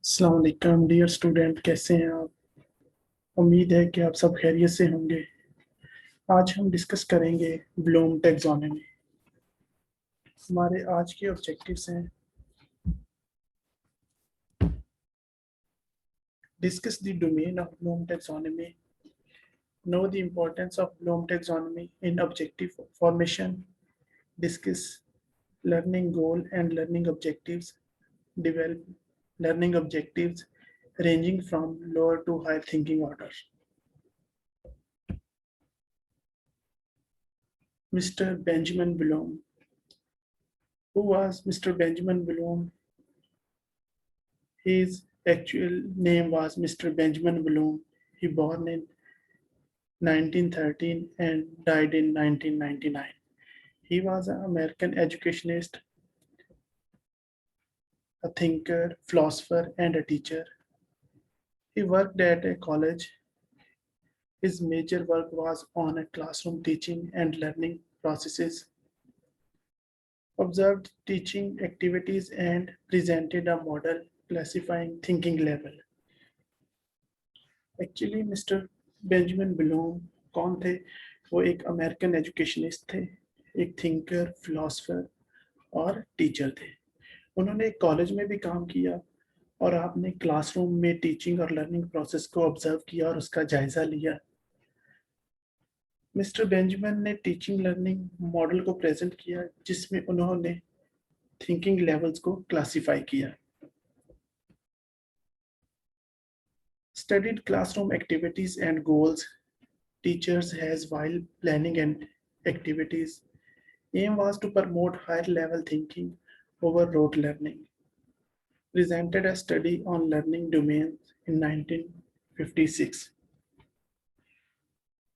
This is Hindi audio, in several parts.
अस्सलाम वालेकुम डियर स्टूडेंट, कैसे हैं आप? उम्मीद है कि आप सब खैरियत से होंगे। आज हम डिस्कस करेंगे ब्लूम टैक्सोनॉमी। हमारे आज के ऑब्जेक्टिव्स हैं: discuss the domain of Bloom taxonomy, know the importance of Bloom taxonomy in objective formation, discuss learning goal and learning objectives, develop learning objectives ranging from lower to higher thinking order. Mr. Benjamin Bloom. Who was Mr. Benjamin Bloom? His actual name was Mr. Benjamin Bloom. He born in 1913 and died in 1999. He was an American educationist, a thinker, philosopher, and a teacher. He worked at a college. His major work was on a classroom teaching and learning processes, observed teaching activities, and presented a model classifying thinking level. Actually mister Benjamin Bloom कौन थे? वो एक अमेरिकन एजुकेशनिस्ट थे, एक थिंकर, फिलोसफर और टीचर थे। उन्होंने एक कॉलेज में भी काम किया और आपने क्लासरूम में टीचिंग और लर्निंग प्रोसेस को ऑब्जर्व किया और उसका जायजा लिया। मिस्टर बेंजामिन ने टीचिंग लर्निंग मॉडल को प्रेजेंट किया जिसमें उन्होंने थिंकिंग लेवल्स को क्लासिफाई किया। Studied classroom activities and goals teachers has while planning and activities. Aim was to promote higher level thinking over rote learning. Presented a study on learning domains in 1956.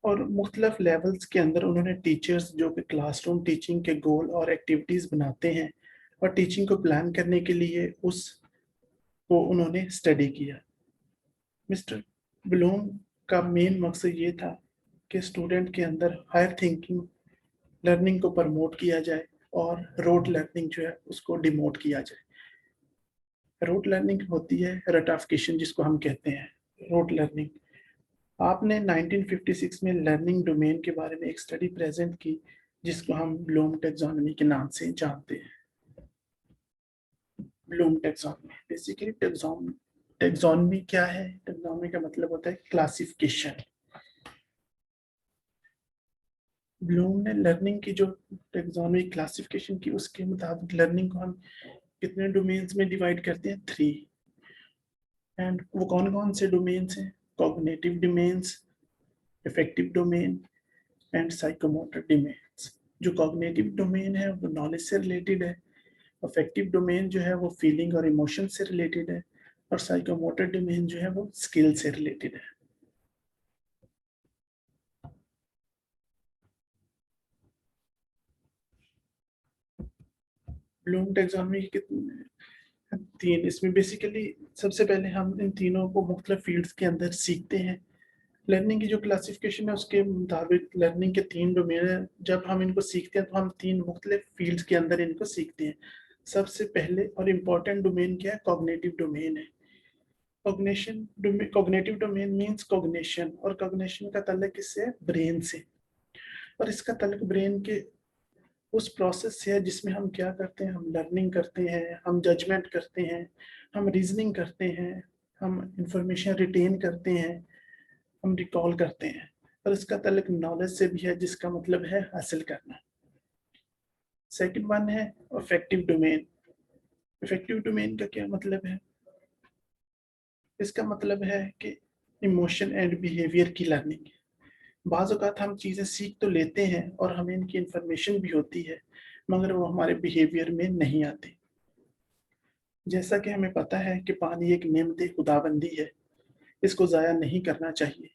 और मुख्तलिफ लेवल्स के अंदर उन्होंने टीचर्स जो कि क्लासरूम टीचिंग के गोल और एक्टिविटीज़ बनाते हैं और टीचिंग को प्लान करने के लिए उस को उन्होंने स्टडी किया। मिस्टर ब्लूम का मेन मकसद ये था कि स्टूडेंट के अंदर हायर थिंकिंग लर्निंग को प्रमोट किया जाए और रोड लर्निंग जो है उसको डिमोट किया जाए। रोड लर्निंग होती है रटाफिकेशन जिसको हम कहते हैं, रोड लर्निंग। आपने 1956 में लर्निंग डोमेन के बारे में एक स्टडी प्रेजेंट की जिसको हम ब्लूम टैक्सोनॉमी के नाम से जानते हैं। ब्लूम टैक्सोनॉमी बेसिकली टैक्सोनॉमी क्या है? टैक्सोनॉमी का मतलब होता है क्लासिफिकेशन। ब्लूम ने लर्निंग की जो टैक्सोनॉमी क्लासिफिकेशन की उसके मुताबिक लर्निंग को हम कितने डोमेन्स में डिवाइड करते हैं? 3। एंड वो कौन कौन से डोमेन्स हैं? Cognitive domains, affective domain and psychomotor domains. जो कॉग्निटिव डोमेन है वो नॉलेज से रिलेटेड है, अफेक्टिव डोमेन जो है वो फीलिंग और इमोशन से रिलेटेड है, और साइकोमोटर डोमेन जो है वो स्किल से रिलेटेड है। ब्लूम टैक्सोनॉमी के कितने 3 इसमें बेसिकली सबसे पहले हम इन तीनों को मुख्तलिफ फील्ड्स के अंदर सीखते हैं। लर्निंग की जो क्लासिफिकेशन है उसके मुताबिक लर्निंग के 3 डोमेन है। जब हम इनको सीखते हैं तो हम 3 मुख्तलिफ फील्ड्स के अंदर इनको सीखते हैं। सबसे पहले और इम्पॉर्टेंट डोमेन क्या है? कॉग्निटिव डोमेन है। कॉग्निटिव डोमेन मीन्स कॉग्निशन, और कॉग्निशन का ताल्लुक किससे है? ब्रेन से। और इसका ताल्लुक ब्रेन के उस प्रोसेस से है जिसमें हम क्या करते हैं? हम लर्निंग करते हैं, हम जजमेंट करते हैं, हम रीजनिंग करते हैं, हम इंफॉर्मेशन रिटेन करते हैं, हम रिकॉल करते हैं। और इसका ताल्लुक नॉलेज से भी है जिसका मतलब है हासिल करना। सेकंड वन है अफेक्टिव डोमेन। इफेक्टिव डोमेन का क्या मतलब है? इसका मतलब है कि इमोशन एंड बिहेवियर की लर्निंग। बाज़ औक़ात हम चीज़ें सीख तो लेते हैं और हमें इनकी इंफॉर्मेशन भी होती है मगर वो हमारे बिहेवियर में नहीं आती। जैसा कि हमें पता है कि पानी एक नेमत खुदाबंदी है, इसको ज़ाया नहीं करना चाहिए।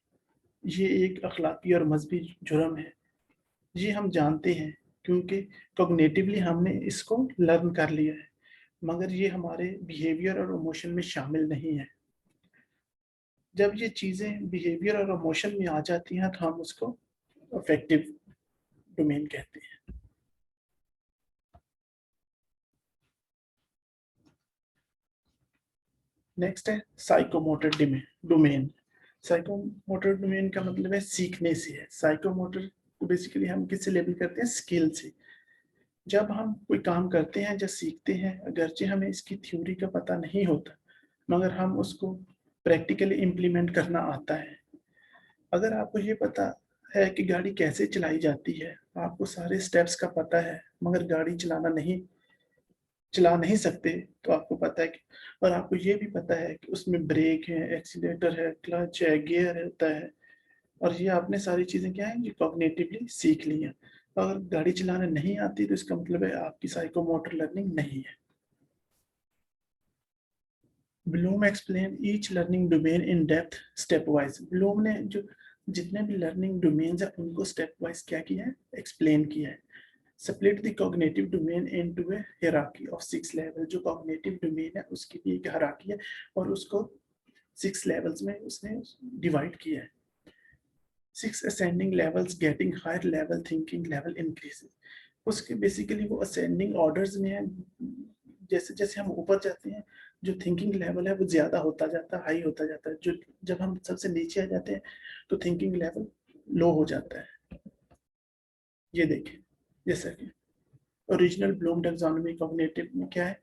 ये एक अखलाकी और मजहबी जुर्म है। ये हम जानते हैं क्योंकि कॉग्निटिवली हमने इसको लर्न कर लिया है, मगर ये हमारे बिहेवियर और इमोशन में शामिल नहीं है। जब ये चीज़ें बिहेवियर और इमोशन में आ जाती हैं तो हम उसको अफेक्टिव डोमेन कहते हैं। नेक्स्ट है साइकोमोटर डोमेन। साइकोमोटर डोमेन का मतलब है सीखने से है। साइकोमोटर को बेसिकली हम किससे लेबल करते हैं? स्किल से। जब हम कोई काम करते हैं, जब सीखते हैं, अगरचे हमें इसकी थ्योरी का पता नहीं होता, मगर हम उसको प्रैक्टिकली इम्प्लीमेंट करना आता है। अगर आपको ये पता है कि गाड़ी कैसे चलाई जाती है, आपको सारे स्टेप्स का पता है, मगर गाड़ी चला नहीं सकते, तो आपको पता है कि, और आपको ये भी पता है कि उसमें ब्रेक है, एक्सीलेटर है, क्लच है, गियर होता है, और ये आपने सारी चीजें क्या है, ये कॉग्निटिवली सीख ली हैं। अगर गाड़ी चलाना नहीं आती, तो इसका मतलब है आपकी साइकोमोटर लर्निंग नहीं है। Bloom explain each learning domain in depth step wise. Bloom ने जो जितने भी लर्निंग डोमेन्स है उनको स्टेप वाइज क्या किया है, एक्सप्लेन किया है। Split the cognitive domain into a hierarchy of 6 level। जो cognitive domain है उसकी भी एक hierarchy है, और उसको 6 levels में उसने डिवाइड किया है। 6 ascending levels getting higher level thinking level increases। उसके बेसिकली वो असेंडिंग ऑर्डर्स में है। जैसे जैसे हम ऊपर जाते हैं, जो थिंकिंग लेवल है वो ज्यादा होता जाता है, हाई होता जाता है। जो जब हम सबसे नीचे आ जाते हैं, तो थिंकिंग लेवल लो हो जाता है। ये देखिए, जैसा कि ओरिजिनल ब्लूम टैक्सोनॉमी कॉग्निटिव में क्या है,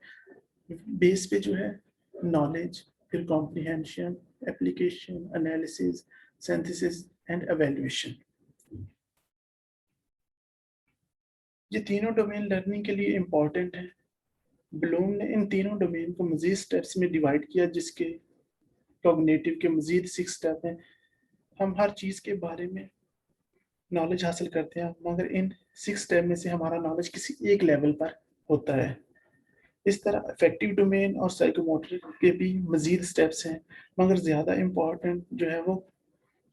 बेस पे जो है नॉलेज, फिर comprehension, application, analysis, synthesis and evaluation. ये तीनों डोमेन लर्निंग के लिए इम्पोर्टेंट है। ब्लूम ने इन तीनों डोमेन को मजीद स्टेप्स में डिवाइड किया, जिसके कॉग्निटिव के मजीद 6 स्टेप हैं। हम हर चीज़ के बारे में नॉलेज हासिल करते हैं, मगर इन 6 स्टेप में से हमारा नॉलेज किसी एक लेवल पर होता है। इस तरह अफेक्टिव डोमेन और साइकोमोटर के भी मजीद स्टेप्स हैं, मगर ज़्यादा इम्पॉर्टेंट जो है वो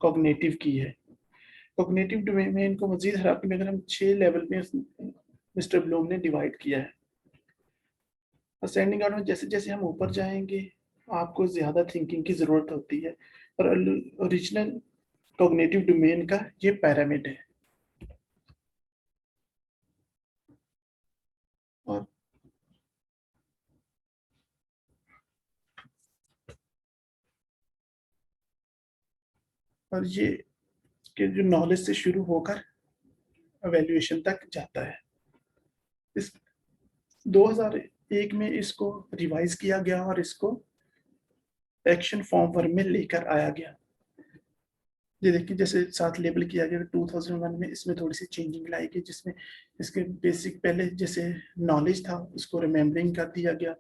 कॉग्निटिव की है। कॉग्निटिव डोमेन में इनको मजीद हरापी में अगर हम 6 लेवल में मिस्टर ब्लूम ने डिवाइड किया है। असेंडिंग ऑर्डर में जैसे जैसे हम ऊपर जाएंगे, आपको ज़्यादा थिंकिंग की ज़रूरत होती है, और ओरिजिनल कॉग्निटिव डोमेन का ये पैरामिड है। और ये के जो नॉलेज से शुरू होकर एवेल्युएशन तक जाता है। इस 2001 में इसको रिवाइज किया गया और इसको एक्शन फॉर्म वर्क में लेकर आया गया। ये देखिए, जैसे साथ लेबल किया गया 2001 में, इसमें थोड़ी सी चेंजिंग लाई गई, जिसमें इसके बेसिक पहले जैसे नॉलेज था उसको रिमेम्बरिंग कर दिया गया।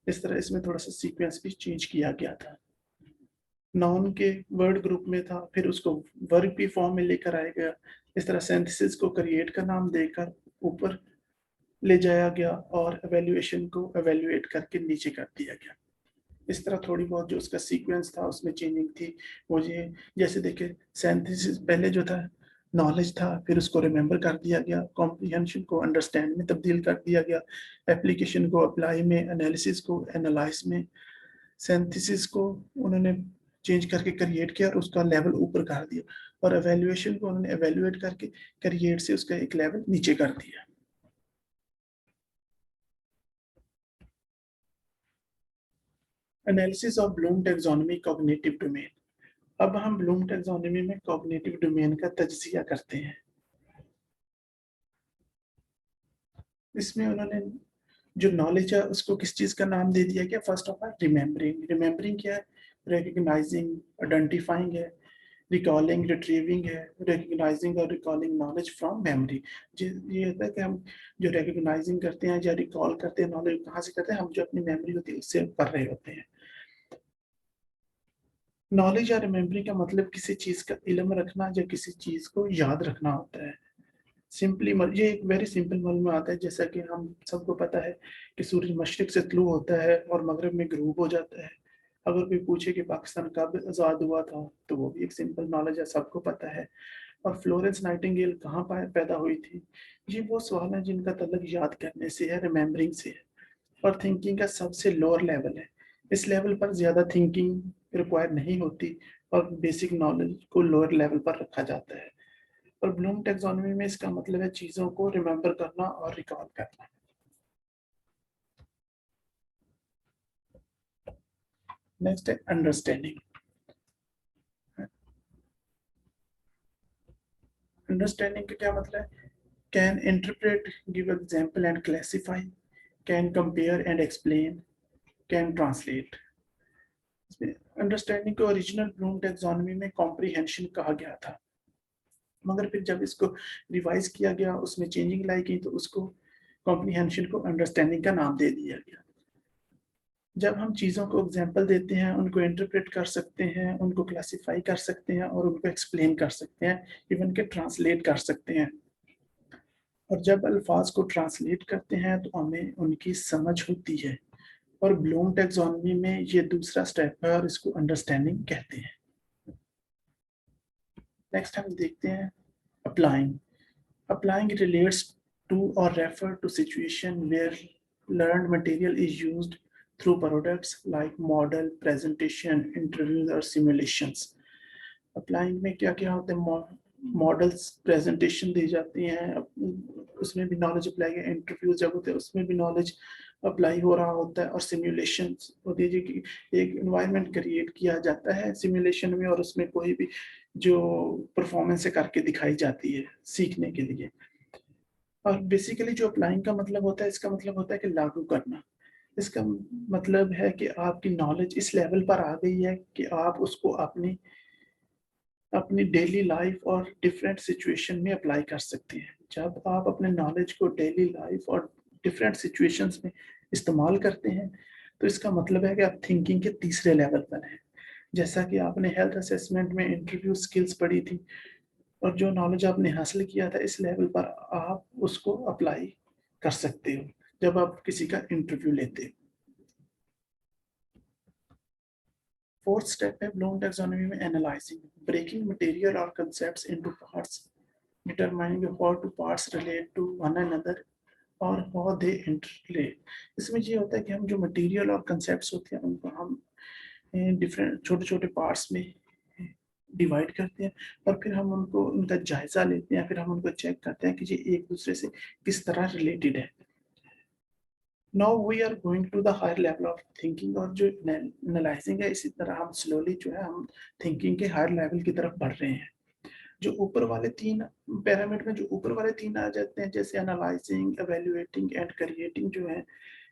इस तरह इसमें थोड़ा सा सीक्वेंस भी चेंज किया गया था। नॉन के वर्ड ग्रुप में था, फिर उसको वर्ग भी फॉर्म में लेकर आया गया। इस तरह सिंथेसिस को क्रिएट का नाम देकर ऊपर ले जाया गया, और एवेल्युएशन को एवेल्युएट करके नीचे कर दिया गया। इस तरह थोड़ी बहुत जो उसका सीक्वेंस था उसमें चेंजिंग थी। वो ये जैसे देखे, सिंथेसिस पहले जो था नॉलेज था, फिर उसको रिमेम्बर कर दिया गया, कॉम्प्रिहेंशन को अंडरस्टैंड में तब्दील कर दिया गया, एप्लीकेशन को अप्लाई में, एनालिसिस को एनालाइज में, सिंथेसिस को उन्होंने चेंज करके क्रिएट किया और उसका लेवल ऊपर कर दिया, और एवेल्युएशन को उन्होंने एवेल्युएट करके क्रिएट से उसका एक लेवल नीचे कर दिया। Analysis of Bloom taxonomy cognitive domain. अब हम ब्लूम टैक्सोनॉमी में कॉग्निटिव डोमेन का तज्जिया करते हैं। इसमें उन्होंने जो नॉलेज है उसको किस चीज़ का नाम दे दिया गया? First of all remembering. Remembering क्या है? रिकग्नाइजिंग, आइडेंटिफाइंग है, रिकॉलिंग, रिट्रीविंग है, रिकग्नाइजिंग और रिकॉलिंग नॉलेज फ्रॉम मेमोरी। ये होता है कि हम जो रिकग्नाइजिंग करते हैं या रिकॉल करते हैं, नॉलेज कहाँ से करते हैं? हम जो अपनी मेमोरी होती है उससे पढ़ रहे होते हैं। नॉलेज या रिमेम्बरिंग का मतलब किसी चीज का इल्म रखना या किसी चीज को याद रखना होता है। सिंपली ये एक वेरी सिंपल मल में आता है, जैसा कि हम सबको पता है कि सूरज मशरिक से तुलू होता है और मगरब में गरूब हो जाता है। अगर कोई पूछे कि पाकिस्तान कब आज़ाद हुआ था, तो वो भी एक सिंपल नॉलेज है, सबको पता है। और फ्लोरेंस नाइटिंगेल कहाँ पैदा हुई थी? ये वो सवाल है जिनका तल्लुक याद करने से है, रिमेम्बरिंग से है। और थिंकिंग का सबसे लोअर लेवल है। इस लेवल पर ज़्यादा थिंकिंग रिक्वायर नहीं होती, और बेसिक नॉलेज को लोअर लेवल पर रखा जाता है। और ब्लूम टैक्सोनॉमी में इसका मतलब है चीज़ों को रिमेम्बर करना और रिकॉल करना। नेक्स्ट है अंडरस्टैंडिंग। अंडरस्टैंडिंग का क्या मतलब है? Can interpret, give example and classify, can compare and explain, can translate. Understanding को ओरिजिनल ब्लूम टैक्सोनॉमी में कॉम्प्रिहेंशन कहा गया था, मगर फिर जब इसको रिवाइज किया गया, उसमें चेंजिंग लाई गई, तो उसको कॉम्प्रिहेंशन को अंडरस्टैंडिंग का नाम दे दिया गया। जब हम चीज़ों को एग्जाम्पल देते हैं, उनको इंटरप्रेट कर सकते हैं, उनको क्लासिफाई कर सकते हैं और उनको एक्सप्लेन कर सकते हैं, इवन के ट्रांसलेट कर सकते हैं। और जब अल्फाज को ट्रांसलेट करते हैं तो हमें उनकी समझ होती है, और ब्लूम टैक्सोनॉमी में ये दूसरा स्टेप है और इसको अंडरस्टैंडिंग कहते हैं। नेक्स्ट हम देखते हैं अप्लाइंग। अप्लाइंग रिलेट्स टू और refer to situation where learned material is used through products like model, presentation, interviews और simulations. अप्लाइंग में क्या क्या होते हैं? मॉडल्स प्रेजेंटेशन दी जाती हैं, उसमें भी नॉलेज अप्लाई है। इंटरव्यूज जब होते हैं उसमें भी नॉलेज अप्लाई हो रहा होता है। और सिमुलेशन होती है कि एक इन्वायरमेंट क्रिएट किया जाता है सिमुलेशन में, और उसमें कोई भी जो परफॉर्मेंस करके दिखाई जाती है सीखने के लिए। और बेसिकली जो अप्लाइंग का मतलब होता है, इसका मतलब होता है कि लागू करना। इसका मतलब है कि आपकी नॉलेज इस लेवल पर आ गई है कि आप उसको अपनी अपनी डेली लाइफ और डिफरेंट सिचुएशन में अप्लाई कर सकते हैं। जब आप अपने नॉलेज को डेली लाइफ और डिफरेंट सिचुएशंस में इस्तेमाल करते हैं, तो इसका मतलब है कि आप थिंकिंग के तीसरे लेवल पर हैं। जैसा कि आपने हेल्थ असेसमेंट में इंटरव्यू स्किल्स पढ़ी थी, और जो नॉलेज आपने हासिल किया था इस लेवल पर आप उसको अप्लाई कर सकते हो जब आप किसी का इंटरव्यू लेते हो। फोर्थ स्टेप है ब्लूम टैक्सोनॉमी में एनालाइजिंग, ब्रेकिंग मटेरियल और concepts into parts, determining how to parts relate to one another और हाउ दे इंटरलेट। इसमें ये होता है कि हम जो मटेरियल और कंसेप्ट्स होते हैं उनको हम डिफरेंट छोटे छोटे पार्ट्स में डिवाइड करते हैं, और फिर हम उनको उनका जायजा लेते हैं, फिर हम उनको चेक करते हैं कि ये एक दूसरे से किस तरह रिलेटेड है। Now we are going to the higher level of thinking, और जो एनालाइजिंग है इसी तरह हम स्लोली जो है हम थिंकिंग के हायर लेवल की तरफ बढ़ रहे हैं। जो ऊपर वाले तीन पैरामीटर में जो ऊपर वाले तीन आ जाते हैं, जैसे एनालाइजिंग, एवेल्युएटिंग एंड क्रिएटिंग जो है,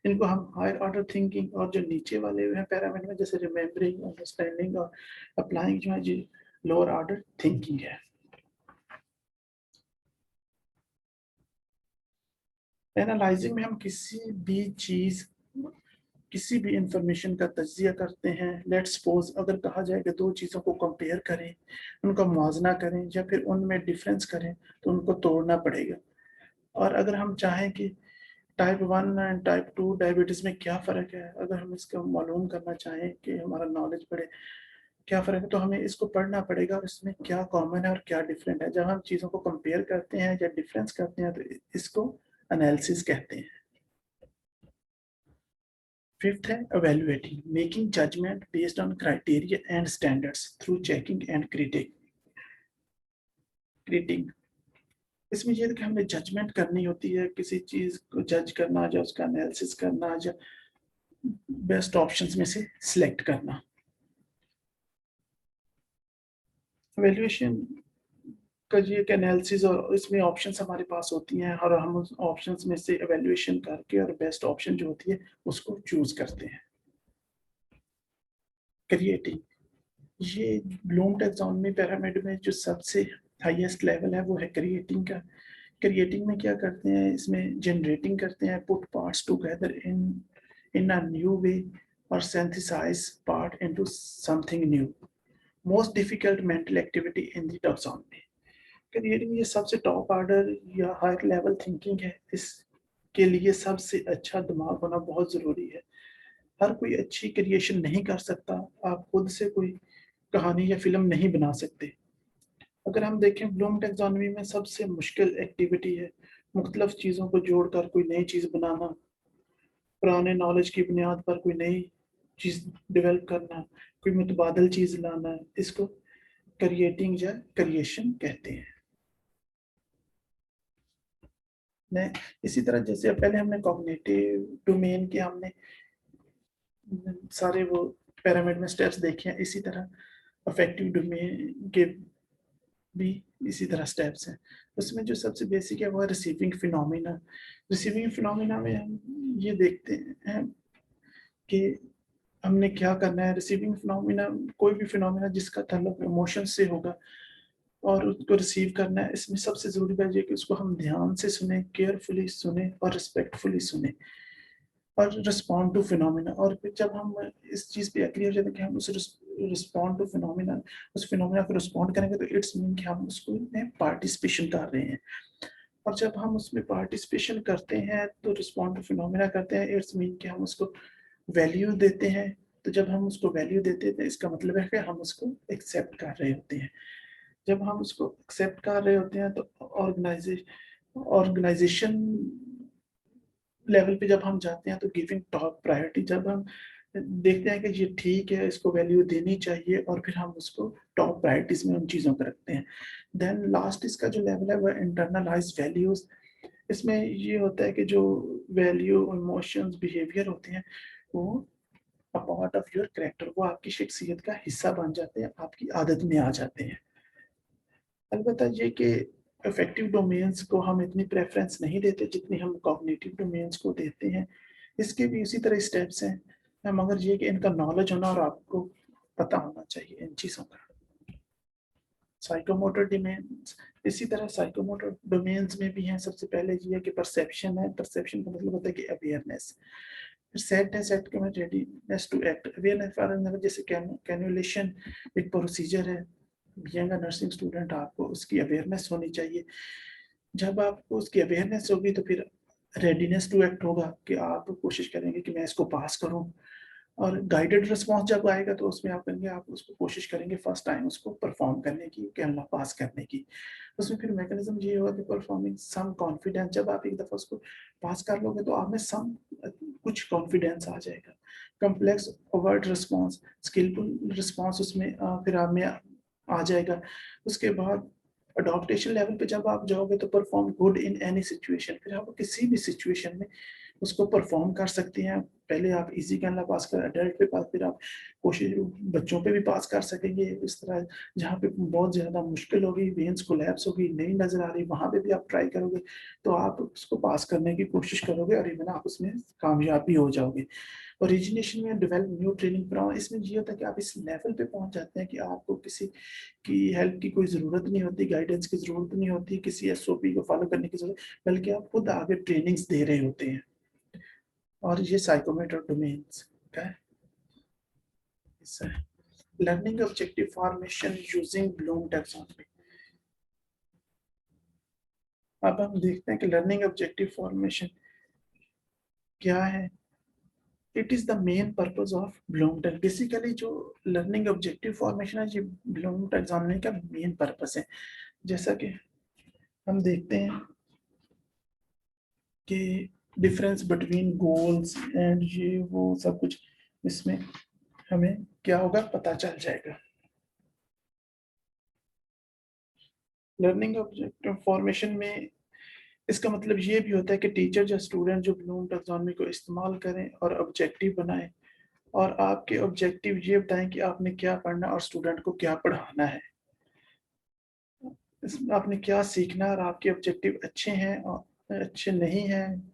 इनको हम हायर ऑर्डर थिंकिंग। और जो नीचे वाले हैं पैरामीटर में, जैसे रिमेम्बरिंग, अंडरस्टैंडिंग और अप्लाइंग, जो है जी लोअर ऑर्डर थिंकिंग है। एनालाइजिंग में हम किसी भी इंफॉर्मेशन का तज्जिया करते हैं। लेट्स सपोज अगर कहा जाए कि दो चीज़ों को कंपेयर करें, उनका मुआवजा करें या फिर उनमें डिफरेंस करें, तो उनको तोड़ना पड़ेगा। और अगर हम चाहें कि टाइप 1 एंड टाइप 2 डायबिटीज़ में क्या फ़र्क है, अगर हम इसका मालूम करना चाहें कि हमारा नॉलेज बढ़े क्या फ़र्क है, तो हमें इसको पढ़ना पड़ेगा और इसमें क्या कॉमन है और क्या डिफरेंट है। जब हम चीज़ों को कंपेयर करते हैं या डिफरेंस करते हैं, तो इसको एनालिसिस कहते हैं। फिफ्थ है evaluating, making judgment based on criteria and standards through checking and critiquing। इसमें यह कि हमें जजमेंट करनी होती है, किसी चीज को जज करना या उसका एनालिसिस करना या बेस्ट ऑप्शंस में से सिलेक्ट करना। एवेल्युएशन का ये एक एनालिसिस, और इसमें ऑप्शंस हमारे पास होती हैं और हम उस ऑप्शंस में से एवेल्युएशन करके और बेस्ट ऑप्शन जो होती है उसको चूज करते हैं। क्रिएटिंग, ये ब्लूम टैक्सोनॉमी पिरामिड में जो सबसे हाईएस्ट लेवल है वो है क्रिएटिंग का। क्रिएटिंग में क्या करते हैं, इसमें जनरेटिंग करते हैं, put parts together in a new way और synthesise part into something new. Most difficult mental activity in the taxonomy. Creating ये सबसे टॉप ऑर्डर या हायर लेवल थिंकिंग है। इसके लिए सबसे अच्छा दिमाग होना बहुत ज़रूरी है। हर कोई अच्छी क्रिएशन नहीं कर सकता। आप खुद से कोई कहानी या फिल्म नहीं बना सकते। अगर हम देखें ब्लूम टैक्सोनॉमी में सबसे मुश्किल एक्टिविटी है मुख्तलिफ चीज़ों को जोड़कर कोई नई चीज़ बनाना, पुराने नॉलेज की बुनियाद पर कोई नई चीज़ डेवलप करना, कोई मुतबादल चीज़ लाना। इसको क्रिएटिंग या क्रिएशन कहते हैं। ने इसी तरह जैसे पहले हमने कॉग्निटिव डोमेन के हमने सारे वो पिरामिड में स्टेप्स देखे हैं, इसी तरह अफेक्टिव डोमेन के भी इसी तरह स्टेप्स हैं। उसमें जो सबसे बेसिक है वो है रिसीविंग फिनोमिना। रिसीविंग फिनोमिना में हम ये देखते हैं कि हमने क्या करना है। रिसीविंग फिनोमिना कोई भी फिनोमिना जिसका ताल्लुक इमोशन से होगा और उसको रिसीव करना है, इसमें सबसे जरूरी बात ये कि उसको हम ध्यान से सुने, केयरफुली सुने और रिस्पेक्टफुली सुने और रिस्पॉन्ड टू फिनोमिना। और फिर जब हम इस चीज़ पे एग्री हो जाते हैं कि हम उस रिस्पॉन्ड टू फिनोमिना, उस फिनोमिना को रिस्पॉन्ड करेंगे, तो इट्स मीन कि हम उसको में पार्टिसिपेशन कर रहे हैं। और जब हम उसमें पार्टिसिपेशन करते हैं तो रिस्पॉन्ड टू फिनोमिना करते हैं, इट्स मीन कि हम उसको वैल्यू देते हैं। तो जब हम उसको वैल्यू देते हैं तो इसका मतलब है कि हम उसको एक्सेप्ट कर रहे होते हैं। जब हम उसको एक्सेप्ट कर रहे होते हैं तो ऑर्गेनाइजेशन लेवल पे जब हम जाते हैं तो गिविंग टॉप प्रायोरिटी, जब हम देखते हैं कि ये ठीक है, इसको वैल्यू देनी चाहिए, और फिर हम उसको टॉप प्रायोरिटीज में उन चीज़ों को रखते हैं। देन लास्ट इसका जो लेवल है वह इंटरनलाइज वैल्यूज। इसमें ये होता है कि जो वैल्यू, इमोशंस, बिहेवियर होते हैं वो a part of your character, वो आपकी शख्सियत का हिस्सा बन जाते हैं, आपकी आदत में आ जाते हैं। अलबत्ता ये कि इफेक्टिव डोमेन्स को हम इतनी प्रेफरेंस नहीं देते जितनी हम कॉग्निटिव डोमेन्स को देते हैं। इसके भी उसी तरह स्टेप्स हैं, मगर ये कि इनका नॉलेज होना और आपको पता होना चाहिए इन चीज़ों का। साइकोमोटर डोमेन्स, इसी तरह साइकोमोटर डोमेन्स में भी हैं। सबसे पहले ये है कि परसेप्शन है। परसेप्शन का मतलब होता है कि अवेयरनेस। सेट है, सेट के में readiness to act. Awareness for example जैसे कैनुलेशन एक प्रोसीजर है। बीइंग अ नर्सिंग स्टूडेंट आपको उसकी अवेयरनेस होनी चाहिए। जब आपको उसकी अवेयरनेस होगी तो फिर रेडीनेस टू एक्ट होगा कि आप कोशिश करेंगे कि मैं इसको पास करूं। और गाइडेड रिस्पॉन्स जब आएगा तो उसमें आप करेंगे, आप उसको कोशिश करेंगे फर्स्ट टाइम उसको परफॉर्म करने की, कैमरा पास करने की। उसमें फिर मैकेनिज्म ये होगा कि परफॉर्मिंग सम कॉन्फिडेंस, जब आप एक दफ़ा उसको पास कर लोगे तो आप में सम कुछ कॉन्फिडेंस आ जाएगा। Complex overt response, skilful response उसमें फिर आप में आ जाएगा। उसके बाद अडॉप्टेशन लेवल पे जब आप जाओगे तो perform good in any situation, फिर आप किसी भी सिचुएशन में उसको परफॉर्म कर सकते हैं। पहले आप इजी कैमरा पास कर, एडल्ट पे पास, फिर आप कोशिश बच्चों पे भी पास कर सकेंगे। इस तरह जहाँ पे बहुत ज़्यादा मुश्किल होगी, वेन्स कोलैप्स होगी, नहीं नज़र आ रही, वहाँ पे भी आप ट्राई करोगे तो आप उसको पास करने की कोशिश करोगे और इवन आप उसमें कामयाब भी हो जाओगे। ओरिजिनेशन में डेवलप न्यू ट्रेनिंग प्रोग्राम, इसमें ये होता है कि आप इस लेवल पे पहुंच जाते हैं कि आपको किसी की हेल्प की कोई ज़रूरत नहीं होती, गाइडेंस की ज़रूरत नहीं होती, किसी एसओपी को फॉलो करने की ज़रूरत, बल्कि आप खुद आगे ट्रेनिंग्स दे रहे होते हैं। और ये साइकोमेट्र डोमेन्स का हिस्सा है। Learning objective formation using Bloom taxonomy. अब हम देखते हैं कि लर्निंग ऑब्जेक्टिव फॉर्मेशन क्या है। It is the main purpose of Bloom tax. Basically जो लर्निंग ऑब्जेक्टिव फॉर्मेशन है ये ब्लूम टैक्सोनॉमी का मेन पर्पस है। जैसा कि हम देखते हैं कि डिफरेंस बिटवीन गोल्स एंड ये वो सब कुछ इसमें हमें क्या होगा पता चल जाएगा। लर्निंग ऑब्जेक्टिव फॉर्मेशन में इसका मतलब ये भी होता है कि टीचर या स्टूडेंट जो ब्लूम टैक्सोनॉमी को इस्तेमाल करें और ऑब्जेक्टिव बनाएं, और आपके ऑब्जेक्टिव ये बताएं कि आपने क्या पढ़ना और स्टूडेंट को क्या पढ़ाना है, इसमें आपने क्या सीखना है। और आपके ऑब्जेक्टिव अच्छे हैं और अच्छे नहीं हैं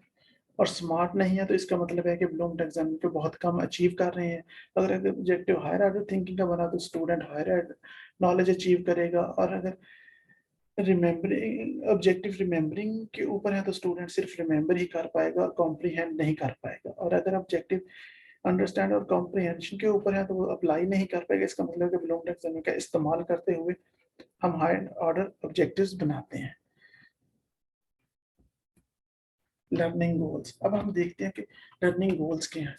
और स्मार्ट नहीं है तो इसका मतलब है कि ब्लूम टैक्सोनॉमी को बहुत कम अचीव कर रहे हैं। अगर ऑब्जेक्टिव हायर ऑर्डर थिंकिंग का बना तो स्टूडेंट हायर नॉलेज अचीव करेगा। और अगर रिमेम्बरिंग ऑब्जेक्टिव रिमेम्बरिंग के ऊपर है तो स्टूडेंट सिर्फ रिमेम्बर ही कर पाएगा और कॉम्प्रीहेंड नहीं कर पाएगा। और अगर ऑब्जेक्टिव अंडरस्टैंड और कॉम्प्रीहेंशन के ऊपर है तो वो अप्लाई नहीं कर पाएगा। इसका मतलब है कि ब्लूम टैक्सोनॉमी का इस्तेमाल करते हुए हम हायर ऑर्डर ऑब्जेक्टिव्स बनाते हैं। लर्निंग गोल्स, अब हम देखते हैं कि लर्निंग गोल्स क्या हैं।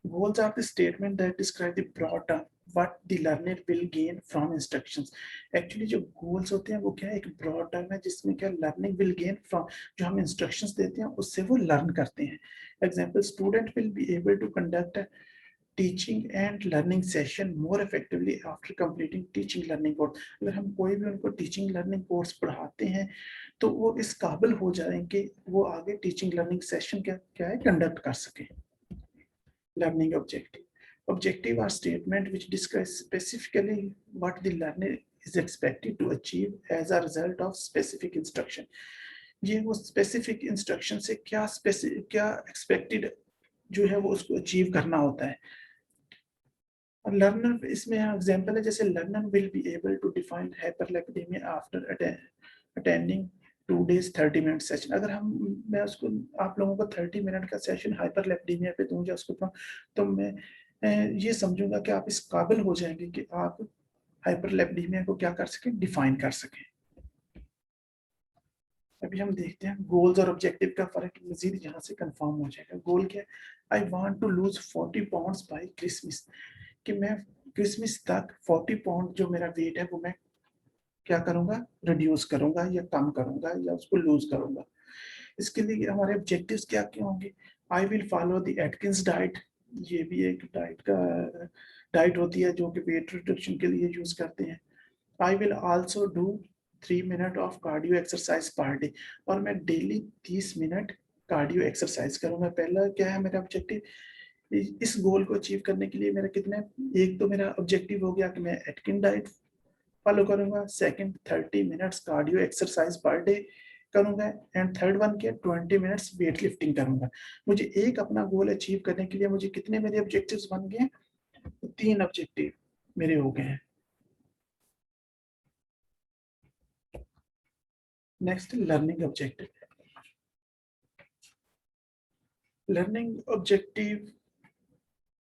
Goals are the statement that describe the broad term what the learner will gain from instructions. Actually जो goals होते हैं वो क्या है, एक broad term है जिसमें क्या learning will gain from, जो हम instructions देते हैं उससे वो learn करते हैं। Example, student will be able to conduct a teaching and learning session more effectively after completing teaching learning course. अगर हम कोई भी उनको teaching learning course पढ़ाते हैं तो वो इस काबिल हो जाएंगे वो आगे teaching learning session क्या क्या है conduct कर सकें। Learning objective Objective are statement which discuss specifically what the learner is expected to achieve as a result of specific instruction. ये वो specific instruction से क्या expected जो है वो उसको achieve करना होता है. और लर्नर इसमें एग्जांपल है, जैसे learner will be able to define hyperlipidaemia after attending 2 days 30 minute session. अगर मैं उसको आप लोगों को 30 मिनट का सेशन हाइपरलैपिडेमिया पे दूंगा उसको, तो मैं ये समझूंगा कि आप इस काबिल हो जाएंगे कि आप हाइपरलैपिडेमिया को क्या कर सकें, डिफाइन कर सकें. अभी हम देखते हैं गोल्स और ऑब्जेक्टिव का फर्क मजीद यहाँ से कंफर्म हो जाएगा. गोल क्या है? I want to lose 40 pounds by Christmas, कि मैं क्रिसमस तक 40 पाउंड जो मेरा वेट है वो मैं क्या करूंगा, रिड्यूस करूंगा या कम करूंगा या उसको लूज करूंगा. इसके लिए हमारे ऑब्जेक्टिव्स क्या क्या होंगे? I will follow the Atkins diet. ये भी एक डाइट होती है जो कि वेट रिडक्शन के लिए यूज करते हैं. I will also do 3 minute of cardio exercise per day, और मैं डेली 30 मिनट कार्डियो एक्सरसाइज करूंगा. पहला क्या है मेरा ऑब्जेक्टिव? इस गोल को अचीव करने के लिए मेरा कितने, एक तो मेरा ऑब्जेक्टिव हो गया कि मैं एटकिन डाइट फॉलो करूंगा, second 30 minutes cardio exercise per day करूंगा, एंड थर्ड वन के 20 मिनट्स वेट लिफ्टिंग करूंगा. मुझे एक अपना गोल अचीव करने के लिए मुझे कितने मेरे ऑब्जेक्टिव्स बन गए? 3 ऑब्जेक्टिव मेरे हो गए हैं. Next learning objective. Learning objective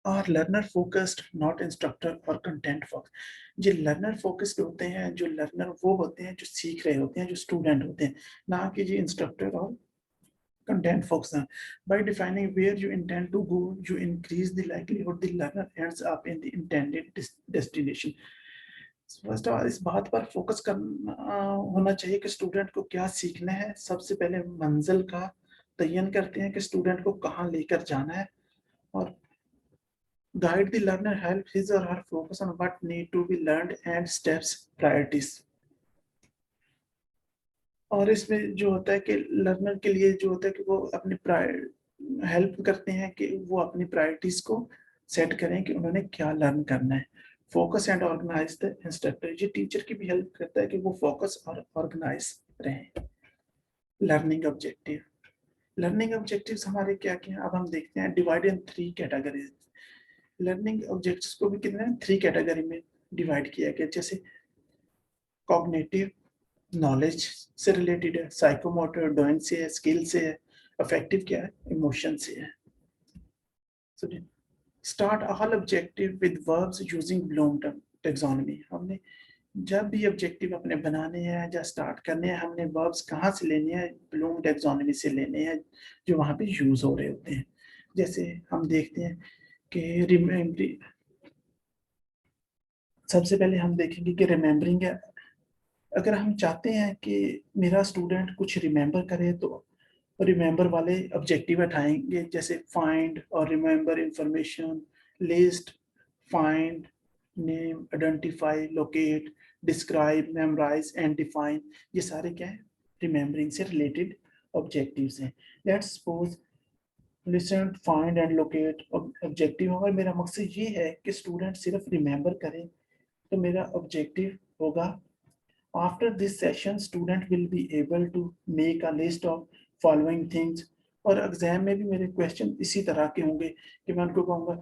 are learner focused, not instructor और कंटेंट फोकस. जो लर्नर फोकस्ड होते हैं, जो लर्नर वो होते हैं जो सीख रहे होते हैं, जो स्टूडेंट होते हैं, ना कि जो इंस्ट्रक्टर और content focus. By defining where you intend to go, you increase the likelihood the learner ends up in the intended destination. First of all इस बात पर फोकस करना होना चाहिए कि स्टूडेंट को क्या सीखना है. सबसे पहले मंजिल का तयन करते हैं कि स्टूडेंट को कहाँ लेकर जाना है, और guide the learner, help his or her focus on what need to be learned and steps priorities. और इसमें जो होता है कि लर्नर के लिए जो होता है कि वो अपनी हेल्प करते हैं कि वो अपनी प्रायोरिटीज को सेट करें कि उन्होंने क्या लर्न करना है. Focus and organise the instructor. ये टीचर की भी हेल्प करता है कि वो फोकस और ऑर्गेनाइज रहें. Learning objective. लर्निंग ऑब्जेक्टिव्स हमारे क्या क्या, अब हम देखते हैं. Divide in 3 categories. Learning objectives को भी कितने 3 कैटेगरी में डिवाइड किया गया. जैसे कॉग्निटिव, नॉलेज से रिलेटेड है, साइकोमोटर डोइंग से है, स्किल से है, अफेक्टिव क्या है, इमोशन से है. Start all objective with verbs using Bloom taxonomy. हमने जब भी ऑब्जेक्टिव अपने बनाने हैं या स्टार्ट करने हैं, हमने वर्ब्स कहाँ से लेने हैं? ब्लूम टैक्सोनॉमी से लेने हैं जो वहाँ पे यूज हो रहे होते हैं. जैसे हम देखते हैं कि रिमेम्बरिंग, सबसे पहले हम देखेंगे कि रिमेम्बरिंग है. अगर हम चाहते हैं कि मेरा स्टूडेंट कुछ रिमेंबर करे तो रिमेंबर वाले ऑब्जेक्टिव उठाएंगे, जैसे फाइंड और remember information, list, find, name, identify, locate, describe, memorise and define. ये सारे क्या है? रिमेंबरिंग से रिलेटेड ऑब्जेक्टिव्स हैं. Let's suppose listen, find and locate objective होगा. मेरा मकसद ये है कि स्टूडेंट सिर्फ रिमेंबर करें, तो मेरा ऑब्जेक्टिव होगा after this session student will be able to make a list of following things. और एग्जाम में भी मेरे क्वेश्चन इसी तरह के होंगे कि मैं उनको कहूँगा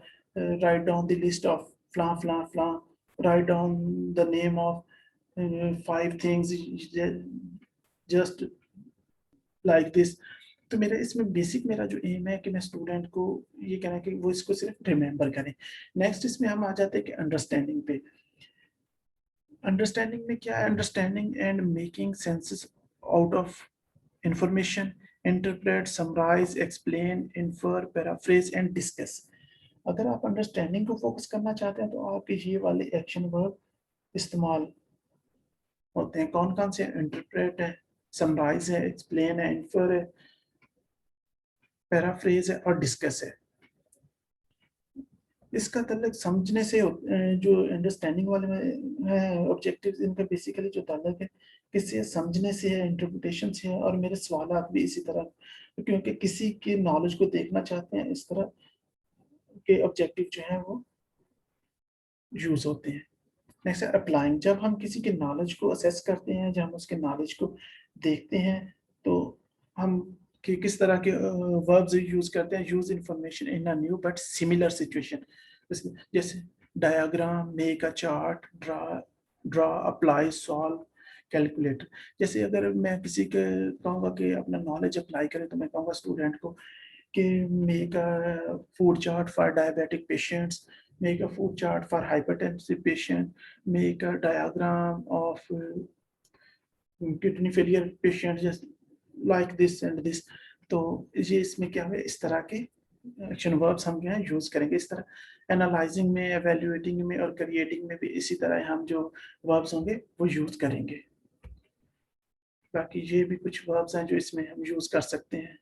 write down the list of फ्ला फ्ला फ्ला, write down the name of 5 things just like this. तो मेरा इसमें बेसिक मेरा जो एम है कि मैं स्टूडेंट को ये कहना है कि वो इसको सिर्फ रिमेंबर करें. नेक्स्ट इसमें हम आ जाते हैं कि अंडरस्टैंडिंग पे. अंडरस्टैंडिंग में क्या है? Understanding and making senses out of information, interpret, summarise, explain, infer, paraphrase and discuss. अगर आप अंडरस्टैंडिंग को फोकस करना चाहते हैं तो आपके ये वाले एक्शन वर्ब इस्तेमाल होते हैं. कौन कौन से? इंटरप्रेट है, समराइज है, एक्सप्लेन है, इन्फर है, पैराफ्रेज है और डिस्कस है. इसका ताल्लुक समझने से जो अंडरस्टैंडिंग वाले में ऑब्जेक्टिव्स, इनका बेसिकली जो ताल्लुक है किससे? समझने से है, इंटरप्रिटेशन से है. और मेरे सवाल भी इसी तरह, क्योंकि किसी के नॉलेज को देखना चाहते हैं, इस तरह के ऑब्जेक्टिव जो है वो यूज होते हैं। नेक्स्ट है अप्लाइंग। जब हम किसी के नॉलेज को असेस करते हैं, जब हम उसके नॉलेज को देखते हैं, तो हम कि किस तरह के वर्ब्स यूज करते हैं। Use information in a new but similar situation, जैसे diagram, make a chart, draw, apply, solve, calculate. जैसे अगर मैं किसी के कहूँगा कि अपना नॉलेज अप्लाई करें, तो मैं कहूँगा स्टूडेंट को कि make a food chart for diabetic patients, make a food chart for hypertensive patient, make a diagram of kidney failure patient, just like this and this। तो ये इसमें क्या है, इस तरह के एक्शन वर्ब्स हम जो है यूज करेंगे इस तरह। एनालाइजिंग में, एवेल्युएटिंग में और क्रिएटिंग में भी इसी तरह हम जो वर्ब्स होंगे वो यूज करेंगे। बाकी ये भी कुछ वर्ब्स हैं जो इसमें हम यूज कर सकते हैं।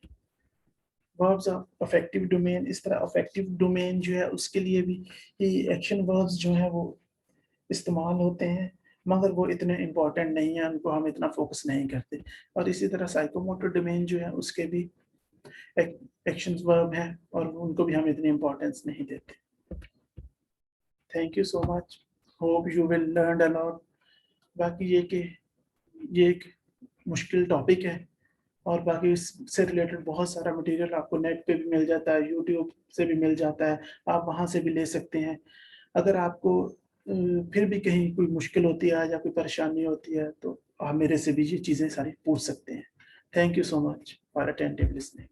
वर्ब्स ऑफ अफेक्टिव डोमेन, इस तरह अफेक्टिव डोमेन जो है उसके लिए भी एक्शन वर्ब्स जो है वो इस्तेमाल होते हैं, मगर वो इतने इम्पोर्टेंट नहीं है, उनको हम इतना फोकस नहीं करते। और इसी तरह साइकोमोटर डोमेन जो है उसके भी एक्शन वर्ब हैं और उनको भी हम इतनी इम्पोर्टेंस नहीं देते। Thank you so much, hope you will learn a lot. बाकी ये कि ये एक मुश्किल टॉपिक है, और बाकी इससे रिलेटेड बहुत सारा मटेरियल आपको नेट पे भी मिल जाता है, यूट्यूब से भी मिल जाता है, आप वहाँ से भी ले सकते हैं। अगर आपको फिर भी कहीं कोई मुश्किल होती है या कोई परेशानी होती है, तो आप मेरे से भी ये चीज़ें सारी पूछ सकते हैं। Thank you so much for attentive listening.